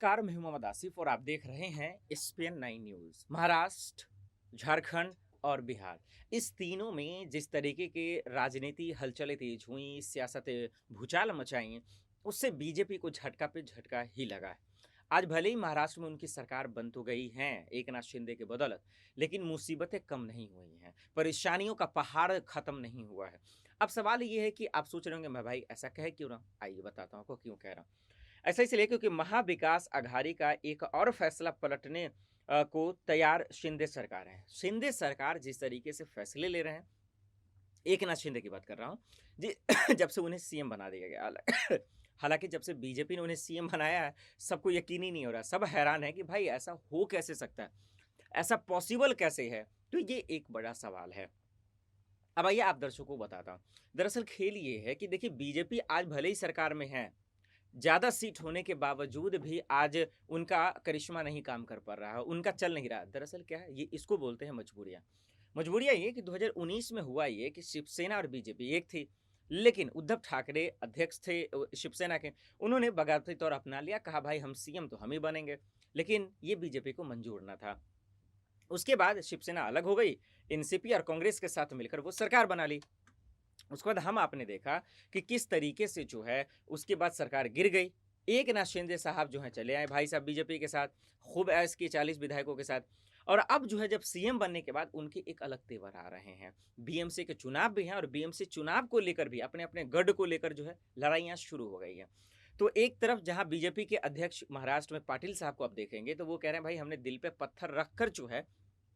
नमस्कार, मैं हूं मोहम्मद आसिफ और आप देख रहे हैं एसपीएन 9 न्यूज। महाराष्ट्र, झारखंड और बिहार, इस तीनों में जिस तरीके के राजनीति हलचलें तेज हुई, सियासतें भूचाल मचाई, उससे बीजेपी को झटका पे झटका ही लगा है। आज भले ही महाराष्ट्र में उनकी सरकार बन तो गई है एकनाथ शिंदे के बदौलत, लेकिन मुसीबतें कम नहीं हुई हैं, परेशानियों का पहाड़ खत्म नहीं हुआ है। अब सवाल ये है कि आप सोच रहे होंगे, मैं भाई ऐसा कहे क्यों ना, आइए बताता हूँ आपको क्यों कह रहा हूँ। ऐसा इसलिए क्योंकि महाविकास आघाड़ी का एक और फैसला पलटने को तैयार शिंदे सरकार है। शिंदे सरकार जिस तरीके से फैसले ले रहे हैं, एक नाथ शिंदे की बात कर रहा हूँ जी। जब से उन्हें सीएम बना दिया गया, हालांकि जब से बीजेपी ने उन्हें सीएम बनाया है, सबको यकीन ही नहीं हो रहा, सब हैरान है कि भाई ऐसा हो कैसे सकता है, ऐसा पॉसिबल कैसे है। तो ये एक बड़ा सवाल है। अब आइए आप दर्शकों को बताता हूँ। दरअसल खेल ये है कि देखिए, बीजेपी आज भले ही सरकार में है, ज़्यादा सीट होने के बावजूद भी आज उनका करिश्मा नहीं काम कर पा रहा है, उनका चल नहीं रहा। दरअसल क्या है, ये इसको बोलते हैं मजबूरियाँ। मजबूरियाँ ये कि 2019 में हुआ ये कि शिवसेना और बीजेपी एक थी, लेकिन उद्धव ठाकरे अध्यक्ष थे शिवसेना के। उन्होंने बगावती तौर अपना लिया, कहा भाई हम सीएम तो हम ही बनेंगे, लेकिन ये बीजेपी को मंजूर ना था। उसके बाद शिवसेना अलग हो गई, एनसीपी और कांग्रेस के साथ मिलकर वो सरकार बना ली। उसके बाद हम आपने देखा कि किस तरीके से जो है उसके बाद सरकार गिर गई। एक नाथ शिंदे साहब जो है चले आए भाई साहब बीजेपी के साथ, खूब ऐश की 40 विधायकों के साथ। और अब जो है जब सीएम बनने के बाद उनके एक अलग तेवर आ रहे हैं। बीएमसी के चुनाव भी हैं और बीएमसी चुनाव को लेकर भी अपने अपने गढ़ को लेकर जो है लड़ाइयाँ शुरू हो गई हैं। तो एक तरफ जहां बीजेपी के अध्यक्ष महाराष्ट्र में पाटिल साहब को आप देखेंगे तो वो कह रहे हैं भाई हमने दिल पे पत्थर रखकर जो है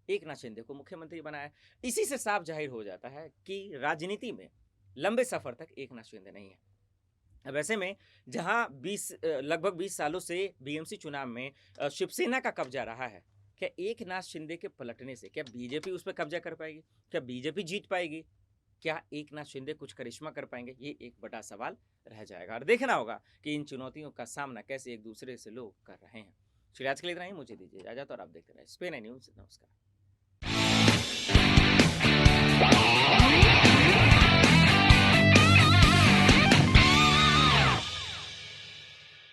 एक नाथ शिंदे को मुख्यमंत्री बनाया। इसी से साफ जाहिर हो जाता है कि राजनीति में लंबे सफर तक एक नाथ शिंदे नहीं है। अब ऐसे में जहां लगभग 20 सालों से बीएमसी चुनाव में शिवसेना का कब्जा रहा है, क्या एक नाथ शिंदे के पलटने से क्या बीजेपी उस पर कब्जा कर पाएगी, क्या बीजेपी जीत पाएगी, क्या एक नाथ शिंदे कुछ करिश्मा कर पाएंगे, ये एक बड़ा सवाल रह जाएगा। और देखना होगा कि इन चुनौतियों का सामना कैसे एक दूसरे से लोग कर रहे हैं। चलिए आज के लिए इतना ही, मुझे दीजिए इजाजत और आप देखते रहे एसपीएन न्यूज। नमस्कार।